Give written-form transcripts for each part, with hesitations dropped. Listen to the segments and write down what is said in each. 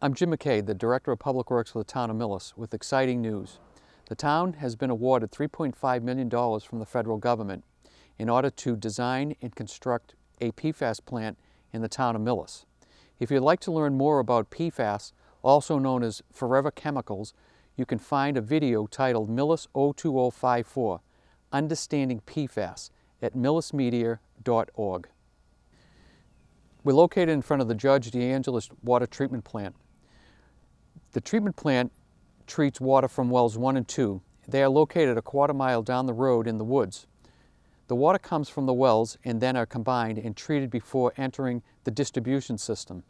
I'm Jim McKay, the Director of Public Works for the town of Millis, with exciting news. The town has been awarded $3.5 million from the federal government in order to design and construct a PFAS plant in the town of Millis. If you'd like to learn more about PFAS, also known as forever chemicals, you can find a video titled Millis 02054, Understanding PFAS, at millismedia.org. We're located in front of the Judge DeAngelis water treatment plant. The treatment plant treats water from wells 1 and 2. They are located a quarter mile down the road in the woods. The water comes from the wells and then are combined and treated before entering the distribution system.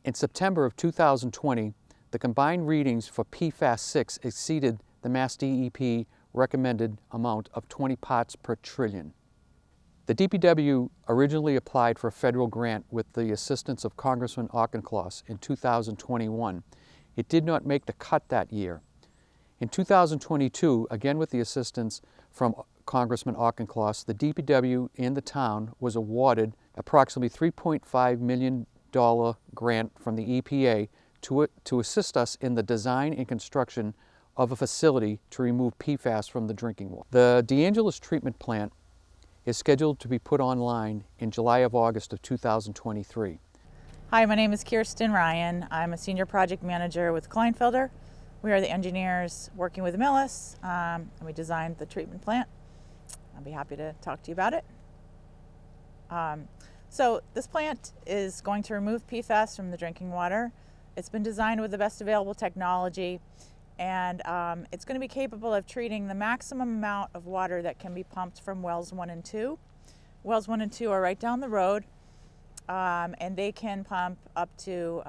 In September of 2020, the combined readings for PFAS 6 exceeded the Mass DEP recommended amount of 20 parts per trillion. The DPW originally applied for a federal grant with the assistance of Congressman Auchincloss in 2021. It did not make the cut that year. In 2022, again with the assistance from Congressman Auchincloss, the DPW and the town was awarded approximately $3.5 million grant from the EPA to assist us in the design and construction of a facility to remove PFAS from the drinking water. The DeAngelis treatment plant is scheduled to be put online in August of 2023. Hi, my name is Kirsten Ryan. I'm a senior project manager with Kleinfelder. We are the engineers working with Millis, and we designed the treatment plant. I'll be happy to talk to you about it. So this plant is going to remove PFAS from the drinking water. It's been designed with the best available technology, and it's going to be capable of treating the maximum amount of water that can be pumped from wells 1 and 2. Wells 1 and 2 are right down the road, and they can pump up to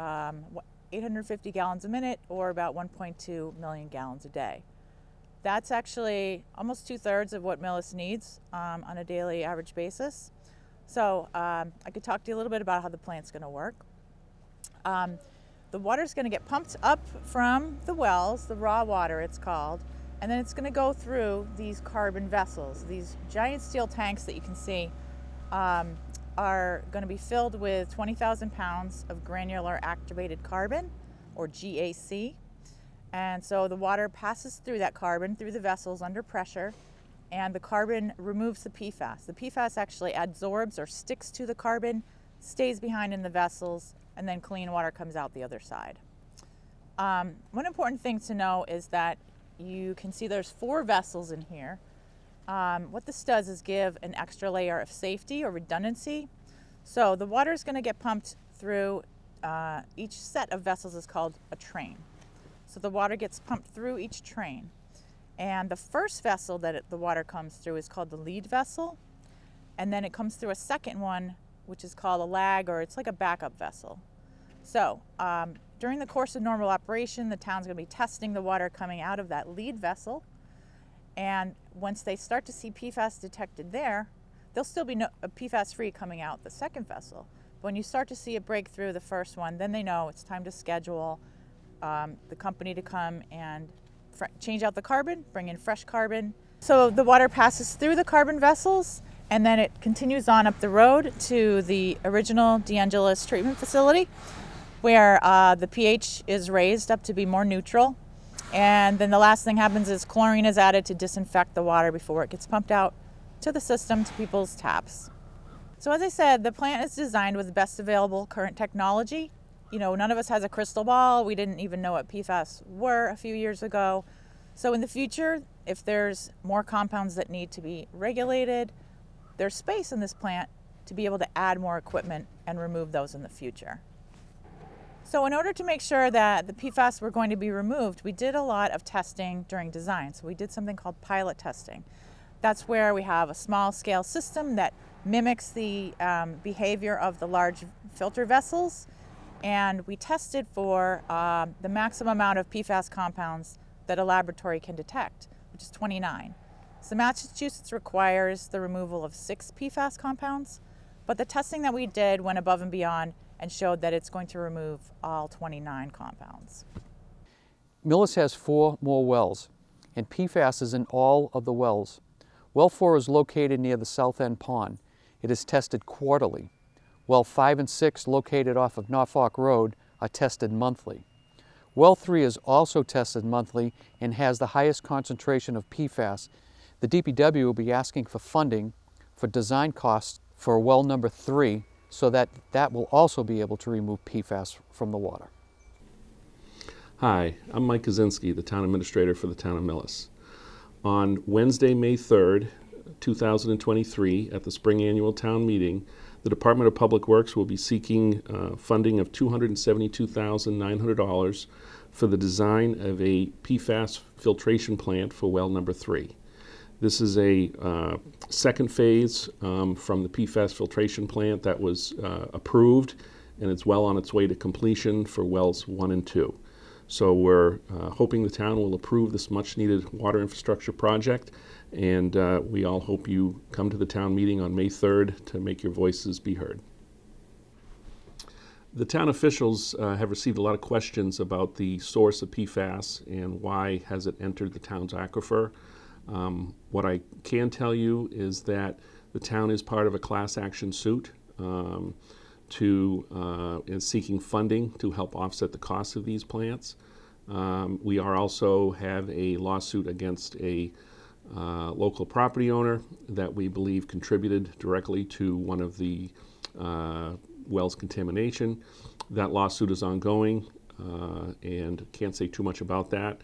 850 gallons a minute, or about 1.2 million gallons a day. That's actually almost 2/3 of what Millis needs on a daily average basis. So I could talk to you a little bit about how the plant's going to work. The water's going to get pumped up from the wells, the raw water it's called, and then it's going to go through these carbon vessels. These giant steel tanks that you can see are going to be filled with 20,000 pounds of granular activated carbon, or GAC. And so the water passes through that carbon, through the vessels under pressure, and the carbon removes the PFAS. The PFAS actually adsorbs or sticks to the carbon, stays behind in the vessels, and then clean water comes out the other side. One important thing to know is that you can see there's 4 vessels in here. What this does is give an extra layer of safety or redundancy. So the water is going to get pumped through, each set of vessels is called a train. So the water gets pumped through each train. And the first vessel that the water comes through is called the lead vessel. And then it comes through a second one, which is called a lag, or it's like a backup vessel. So during the course of normal operation, the town's going to be testing the water coming out of that lead vessel. And once they start to see PFAS detected there, there'll still be no PFAS-free coming out the second vessel. But when you start to see it break through the first one, then they know it's time to schedule the company to come and change out the carbon, bring in fresh carbon. So the water passes through the carbon vessels, and then it continues on up the road to the original DeAngelis treatment facility, where the pH is raised up to be more neutral. And then the last thing happens is chlorine is added to disinfect the water before it gets pumped out to the system, to people's taps. So as I said, the plant is designed with the best available current technology. You know, none of us has a crystal ball. We didn't even know what PFAS were a few years ago. So in the future, if there's more compounds that need to be regulated, there's space in this plant to be able to add more equipment and remove those in the future. So in order to make sure that the PFAS were going to be removed, we did a lot of testing during design. So we did something called pilot testing. That's where we have a small scale system that mimics the behavior of the large filter vessels. And we tested for the maximum amount of PFAS compounds that a laboratory can detect, which is 29. So Massachusetts requires the removal of 6 PFAS compounds, but the testing that we did went above and beyond and showed that it's going to remove all 29 compounds. Millis has 4 more wells, and PFAS is in all of the wells. Well 4 is located near the south end pond. It is tested quarterly. Well 5 and 6, located off of Norfolk Road, are tested monthly. Well 3 is also tested monthly and has the highest concentration of PFAS. The DPW will be asking for funding for design costs for well number 3 so that will also be able to remove PFAS from the water. Hi, I'm Mike Kaczynski, the Town Administrator for the Town of Millis. On Wednesday, May 3rd, 2023, at the Spring Annual Town Meeting, the Department of Public Works will be seeking funding of $272,900 for the design of a PFAS filtration plant for well number 3. This is a second phase from the PFAS filtration plant that was approved, and it's well on its way to completion for wells 1 and 2. So we're hoping the town will approve this much-needed water infrastructure project, and we all hope you come to the town meeting on May 3rd to make your voices be heard. The town officials have received a lot of questions about the source of PFAS and why has it entered the town's aquifer. What I can tell you is that the town is part of a class action suit is seeking funding to help offset the cost of these plants. We also have a lawsuit against a local property owner that we believe contributed directly to one of the well's contamination. That lawsuit is ongoing and can't say too much about that,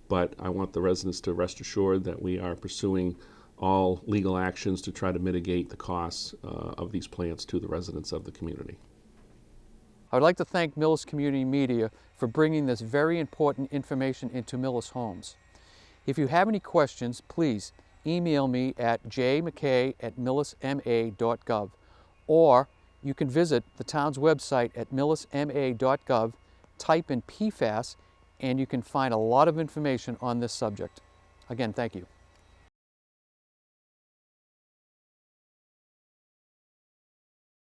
but I want the residents to rest assured that we are pursuing all legal actions to try to mitigate the costs of these plants to the residents of the community. I would like to thank Millis Community Media for bringing this very important information into Millis homes. If you have any questions, please email me at jmckay@millisma.gov, or you can visit the town's website at millisma.gov, type in PFAS, and you can find a lot of information on this subject. Again, thank you.